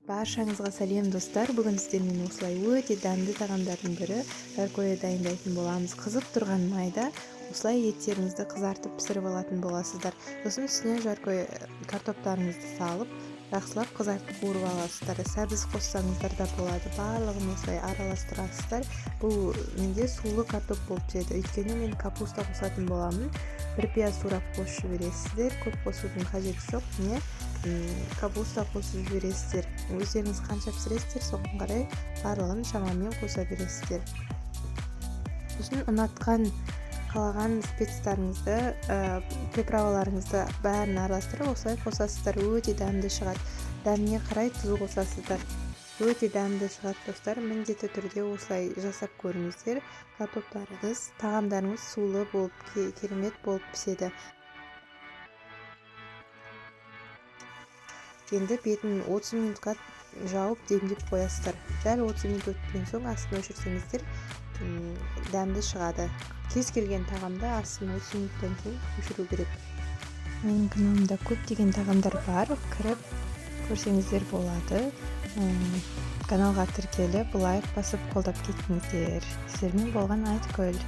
Баршаңызға сәлем достар. Бүгін сіздермен осылай өте дәмді тағамдардың бірі жаркое дайындайтын боламыз. Қызып тұрған майда осылай еттеріңізді қызартып пісіріп алатын боласыздар. Сосын үстіне жаркое картоптарыңызды салып, жақсылап қызартып қуырып аласыздар. Сәбіз қоссаңыздар да болады. Барлығын осылай араластырасыздар. Бұл менде сулы картоп болып түседі. Өйткені мен капуста қосатын боламын. Бір пияз турап қосып жібересіздер. Көп қосудың қажеті жоқ. Міне капуста қосып жібересіздер. Өздеріңіз қанша пісіресіздер, соған қарай барлығын шамамен қоса бересіздер. Сосын ұнатқан, қалаған спецтарыңызды, приправаларыңызды бәрін араластырып осылай қосасыздар. Өте дәмді шығады. Дәміне қарай тұз қосасыздар. Өте дәмді шығады достар. Міндетті түрде осылай жасап көріңіздер. Картоптарыңыз, тағамдарыңыз сулы болып, керемет болып піседі. Енді бетін 30 минутқа жауып демдеп қоясыздар. Дәл 30 минут өткен соң астын өшірсеңіздер, дәмді шығады. Кез келген тағамда астын 30 минуттан кейін өшіру керек. Менің каналымда көптеген тағамдар бар, кіріп көрсеңіздер болады. Каналға тіркеліп, лайк басып қолдап кетіңіздер. Сіздермен болған Айтгүл.